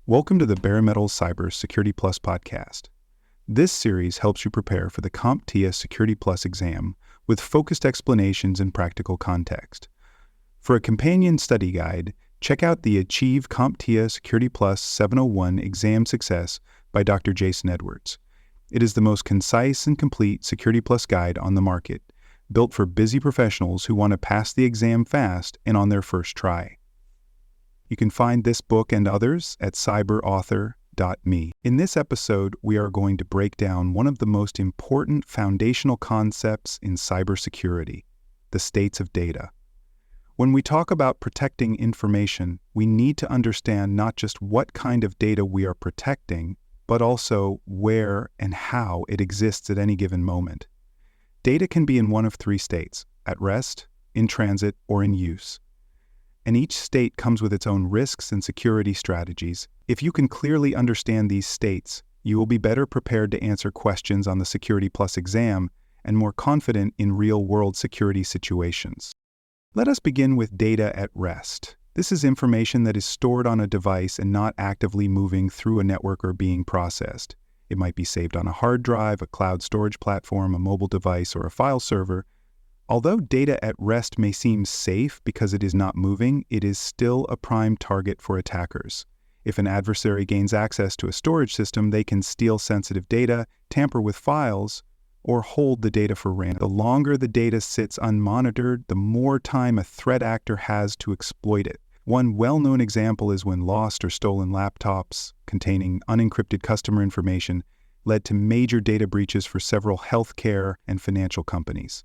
Welcome to the Bare Metal Cyber Security Plus podcast. This series helps you prepare for the CompTIA Security Plus exam with focused explanations and practical context. For a companion study guide, check out the Achieve CompTIA Security Plus 701 Exam Success by Dr. Jason Edwards. It is the most concise and complete Security Plus guide on the market, built for busy professionals who want to pass the exam fast and on their first try. You can find this book and others at cyberauthor.me. In this episode, we are going to break down one of the most important foundational concepts in cybersecurity, the states of data. When we talk about protecting information, we need to understand not just what kind of data we are protecting, but also where and how it exists at any given moment. Data can be in one of three states: at rest, in transit, or in use. And each state comes with its own risks and security strategies. If you can clearly understand these states, you will be better prepared to answer questions on the Security Plus exam and more confident in real-world security situations. Let us begin with data at rest. This is information that is stored on a device and not actively moving through a network or being processed. It might be saved on a hard drive, a cloud storage platform, a mobile device, or a file server. Although data at rest may seem safe because it is not moving, it is still a prime target for attackers. If an adversary gains access to a storage system, they can steal sensitive data, tamper with files, or hold the data for ransom. The longer the data sits unmonitored, the more time a threat actor has to exploit it. One well-known example is when lost or stolen laptops containing unencrypted customer information led to major data breaches for several healthcare and financial companies.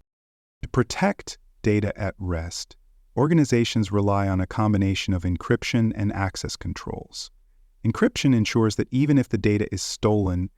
To protect data at rest, organizations rely on a combination of encryption and access controls. Encryption ensures that even if the data is stolen,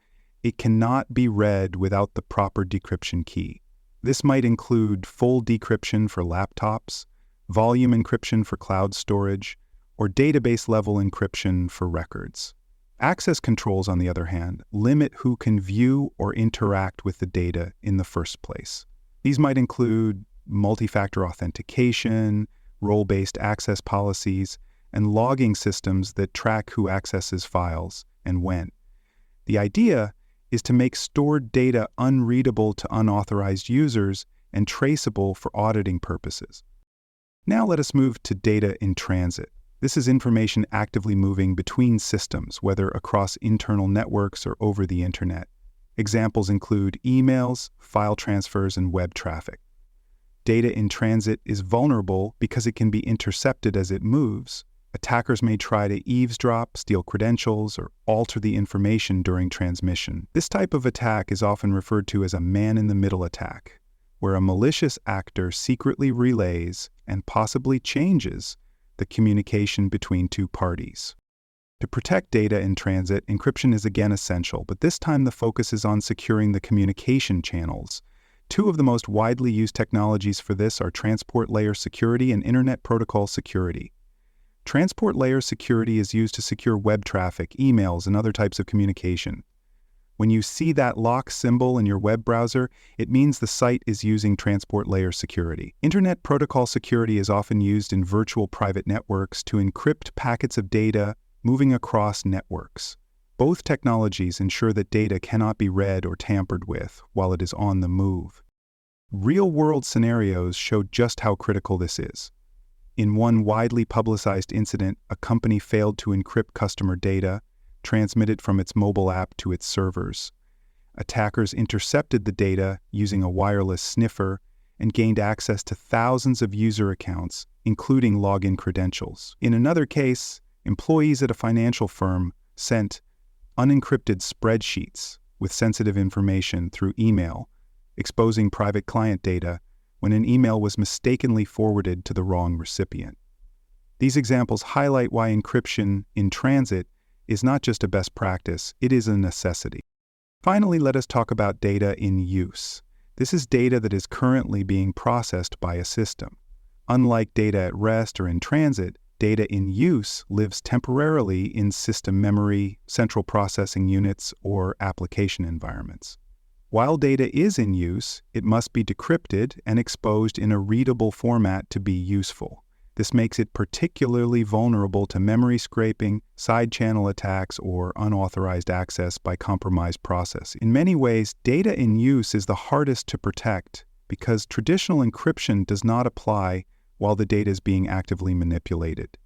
it cannot be read without the proper decryption key. This might include full decryption for laptops, volume encryption for cloud storage, or database-level encryption for records. Access controls, on the other hand, limit who can view or interact with the data in the first place. These might include multi-factor authentication, role-based access policies, and logging systems that track who accesses files and when. The idea is to make stored data unreadable to unauthorized users and traceable for auditing purposes. Now let us move to data in transit. This is information actively moving between systems, whether across internal networks or over the internet. Examples include emails, file transfers, and web traffic. Data in transit is vulnerable because it can be intercepted as it moves. Attackers may try to eavesdrop, steal credentials, or alter the information during transmission. This type of attack is often referred to as a man-in-the-middle attack, where a malicious actor secretly relays and possibly changes the communication between two parties. To protect data in transit, encryption is again essential, but this time the focus is on securing the communication channels. Two of the most widely used technologies for this are transport layer security and internet protocol security. Transport layer security is used to secure web traffic, emails, and other types of communication. When you see that lock symbol in your web browser, it means the site is using transport layer security. Internet protocol security is often used in virtual private networks to encrypt packets of data moving across networks. Both technologies ensure that data cannot be read or tampered with while it is on the move. Real-world scenarios show just how critical this is. In one widely publicized incident, a company failed to encrypt customer data, transmit it from its mobile app to its servers. Attackers intercepted the data using a wireless sniffer and gained access to thousands of user accounts, including login credentials. In another case, employees at a financial firm sent unencrypted spreadsheets with sensitive information through email, exposing private client data when an email was mistakenly forwarded to the wrong recipient. These examples highlight why encryption in transit is not just a best practice, it is a necessity. Finally, let us talk about data in use. This is data that is currently being processed by a system. Unlike data at rest or in transit, data in use lives temporarily in system memory, central processing units, or application environments. While data is in use, it must be decrypted and exposed in a readable format to be useful. This makes it particularly vulnerable to memory scraping, side-channel attacks, or unauthorized access by compromised process. In many ways, data in use is the hardest to protect because traditional encryption does not apply while the data is being actively manipulated.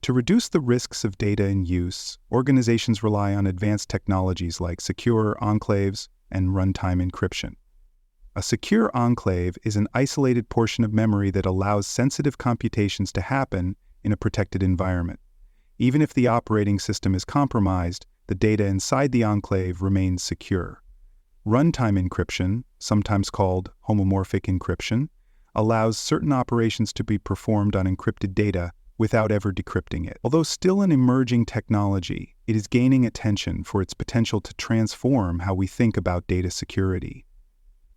To reduce the risks of data in use, organizations rely on advanced technologies like secure enclaves and runtime encryption. A secure enclave is an isolated portion of memory that allows sensitive computations to happen in a protected environment. Even if the operating system is compromised, the data inside the enclave remains secure. Runtime encryption, sometimes called homomorphic encryption, allows certain operations to be performed on encrypted data without ever decrypting it. Although still an emerging technology, it is gaining attention for its potential to transform how we think about data security.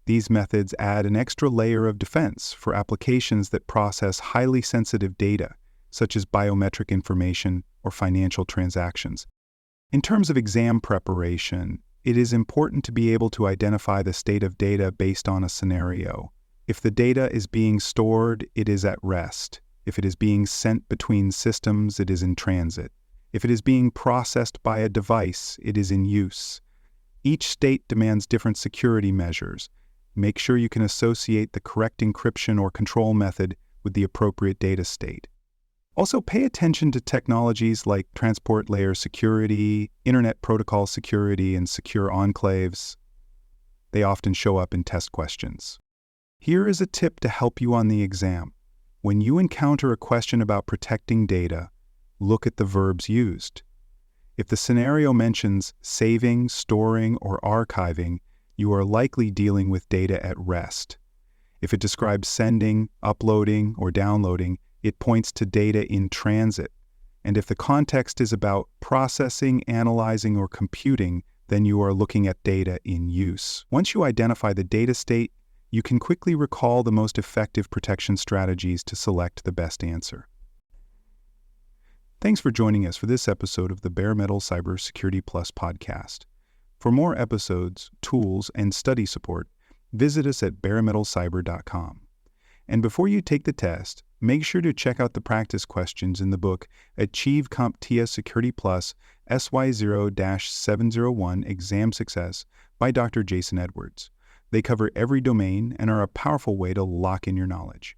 These methods add an extra layer of defense for applications that process highly sensitive data, such as biometric information or financial transactions. In terms of exam preparation, it is important to be able to identify the state of data based on a scenario. If the data is being stored, it is at rest. If it is being sent between systems, it is in transit. If it is being processed by a device, it is in use. Each state demands different security measures. Make sure you can associate the correct encryption or control method with the appropriate data state. Also, pay attention to technologies like transport layer security, internet protocol security, and secure enclaves. They often show up in test questions. Here is a tip to help you on the exam. When you encounter a question about protecting data, look at the verbs used. If the scenario mentions saving, storing, or archiving, you are likely dealing with data at rest. If it describes sending, uploading, or downloading, it points to data in transit. And if the context is about processing, analyzing, or computing, then you are looking at data in use. Once you identify the data state, you can quickly recall the most effective protection strategies to select the best answer. Thanks for joining us for this episode of the Bare Metal Cybersecurity Plus podcast. For more episodes, tools, and study support, visit us at baremetalcyber.com. And before you take the test, make sure to check out the practice questions in the book Achieve CompTIA Security Plus SY0-701 Exam Success by Dr. Jason Edwards. They cover every domain and are a powerful way to lock in your knowledge.